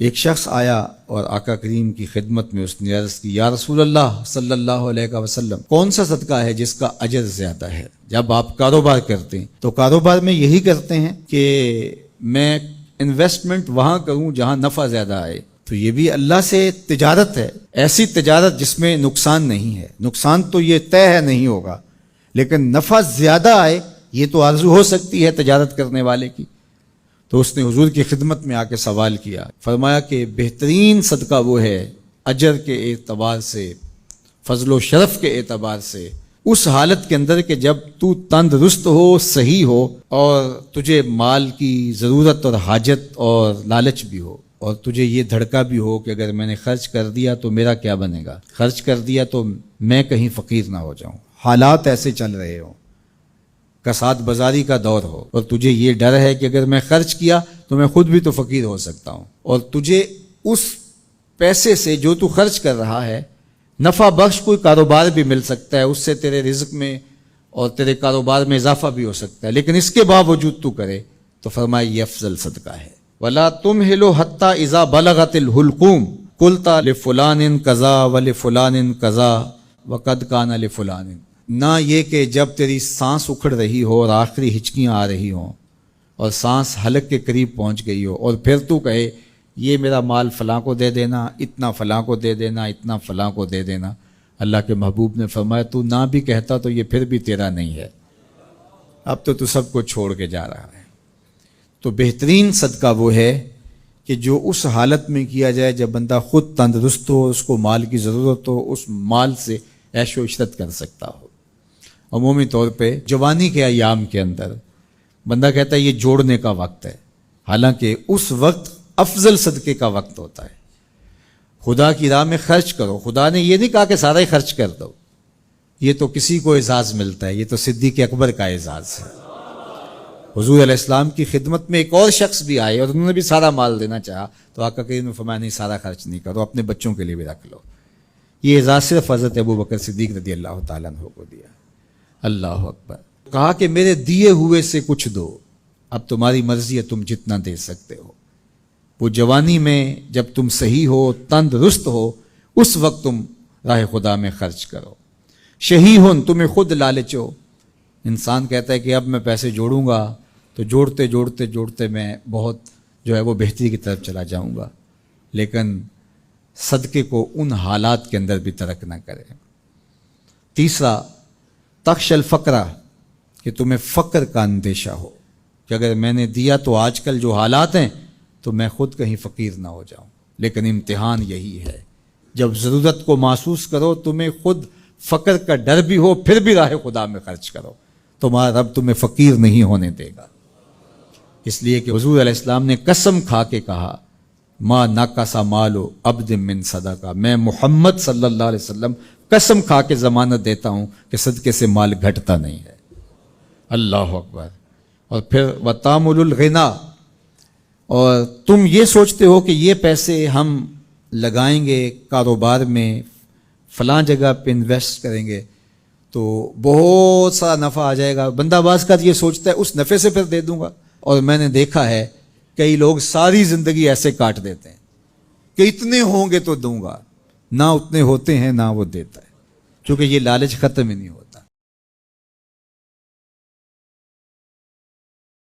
ایک شخص آیا اور آقا کریم کی خدمت میں اس نے عرض کی، یا رسول اللہ صلی اللہ علیہ وسلم، کون سا صدقہ ہے جس کا اجر زیادہ ہے؟ جب آپ کاروبار کرتے ہیں تو کاروبار میں یہی کرتے ہیں کہ میں انویسٹمنٹ وہاں کروں جہاں نفع زیادہ آئے، تو یہ بھی اللہ سے تجارت ہے، ایسی تجارت جس میں نقصان نہیں ہے، نقصان تو یہ طے ہے نہیں ہوگا، لیکن نفع زیادہ آئے یہ تو آرزو ہو سکتی ہے تجارت کرنے والے کی۔ تو اس نے حضور کی خدمت میں آ کے سوال کیا، فرمایا کہ بہترین صدقہ وہ ہے اجر کے اعتبار سے، فضل و شرف کے اعتبار سے، اس حالت کے اندر کہ جب تو تندرست ہو، صحیح ہو، اور تجھے مال کی ضرورت اور حاجت اور لالچ بھی ہو، اور تجھے یہ دھڑکا بھی ہو کہ اگر میں نے خرچ کر دیا تو میرا کیا بنے گا، خرچ کر دیا تو میں کہیں فقیر نہ ہو جاؤں، حالات ایسے چل رہے ہوں، کساد بازاری کا دور ہو، اور تجھے یہ ڈر ہے کہ اگر میں خرچ کیا تو میں خود بھی تو فقیر ہو سکتا ہوں، اور تجھے اس پیسے سے جو تو خرچ کر رہا ہے نفع بخش کوئی کاروبار بھی مل سکتا ہے، اس سے تیرے رزق میں اور تیرے کاروبار میں اضافہ بھی ہو سکتا ہے، لیکن اس کے باوجود تو کرے، تو فرمایا یہ افضل صدقہ ہے۔ وَلَا تُمْهِلُ حَتَّى إِذَا بَلَغَتِ الْحُلْقُومَ قُلْتَ لِفُلَانٍ كَذَا وَلِفُلَانٍ كَذَا وَقَدْ كَانَ لِفُلَانٍ، نہ یہ کہ جب تیری سانس اکھڑ رہی ہو اور آخری ہچکیاں آ رہی ہوں اور سانس حلق کے قریب پہنچ گئی ہو، اور پھر تو کہے یہ میرا مال فلاں کو دے دینا، اتنا فلاں کو دے دینا، اتنا فلاں کو دے دینا۔ اللہ کے محبوب نے فرمایا تو نہ بھی کہتا تو یہ پھر بھی تیرا نہیں ہے، اب تو سب کو چھوڑ کے جا رہا ہے۔ تو بہترین صدقہ وہ ہے کہ جو اس حالت میں کیا جائے جب بندہ خود تندرست ہو، اس کو مال کی ضرورت ہو، اس مال سے عیش و عشرت کر سکتا ہو۔ عمومی طور پہ جوانی کے ایام کے اندر بندہ کہتا ہے یہ جوڑنے کا وقت ہے، حالانکہ اس وقت افضل صدقے کا وقت ہوتا ہے۔ خدا کی راہ میں خرچ کرو، خدا نے یہ نہیں کہا کہ سارا ہی خرچ کر دو، یہ تو کسی کو اعزاز ملتا ہے، یہ تو صدیق اکبر کا اعزاز ہے۔ حضور علیہ السلام کی خدمت میں ایک اور شخص بھی آئے اور انہوں نے بھی سارا مال دینا چاہا، تو آقا کریم نے فرمایا نہیں، سارا خرچ نہیں کرو، اپنے بچوں کے لیے بھی رکھ لو۔ یہ اعزاز صرف حضرت ابوبکر صدیق رضی اللہ تعالیٰ عنہ کو دیا۔ اللہ اکبر۔ کہا کہ میرے دیے ہوئے سے کچھ دو، اب تمہاری مرضی ہے، تم جتنا دے سکتے ہو۔ وہ جوانی میں جب تم صحیح ہو، تندرست ہو، اس وقت تم راہ خدا میں خرچ کرو۔ شہی ہن، تمہیں خود لالچ ہو، انسان کہتا ہے کہ اب میں پیسے جوڑوں گا تو جوڑتے جوڑتے جوڑتے میں بہت جو ہے وہ بہتری کی طرف چلا جاؤں گا، لیکن صدقے کو ان حالات کے اندر بھی ترک نہ کرے۔ تیسرا، تخش الفقرہ، کہ تمہیں فقر کا اندیشہ ہو کہ اگر میں نے دیا تو آج کل جو حالات ہیں تو میں خود کہیں فقیر نہ ہو جاؤں، لیکن امتحان یہی ہے جب ضرورت کو محسوس کرو، تمہیں خود فقر کا ڈر بھی ہو، پھر بھی راہ خدا میں خرچ کرو، تمہارا رب تمہیں فقیر نہیں ہونے دے گا۔ اس لیے کہ حضور علیہ السلام نے قسم کھا کے کہا، ما نقص مال عبد من صدقہ، میں محمد صلی اللہ علیہ وسلم قسم کھا کے ضمانت دیتا ہوں کہ صدقے سے مال گھٹتا نہیں ہے۔ اللہ اکبر۔ اور پھر وَتَامُلُ الْغِنَا، اور تم یہ سوچتے ہو کہ یہ پیسے ہم لگائیں گے کاروبار میں، فلاں جگہ پہ انویسٹ کریں گے تو بہت سارا نفع آ جائے گا، بندہ بعض کا یہ سوچتا ہے اس نفع سے پھر دے دوں گا۔ اور میں نے دیکھا ہے کئی لوگ ساری زندگی ایسے کاٹ دیتے ہیں کہ اتنے ہوں گے تو دوں گا، نہ اتنے ہوتے ہیں نہ وہ دیتا ہے، کیونکہ یہ لالچ ختم ہی نہیں ہوتا۔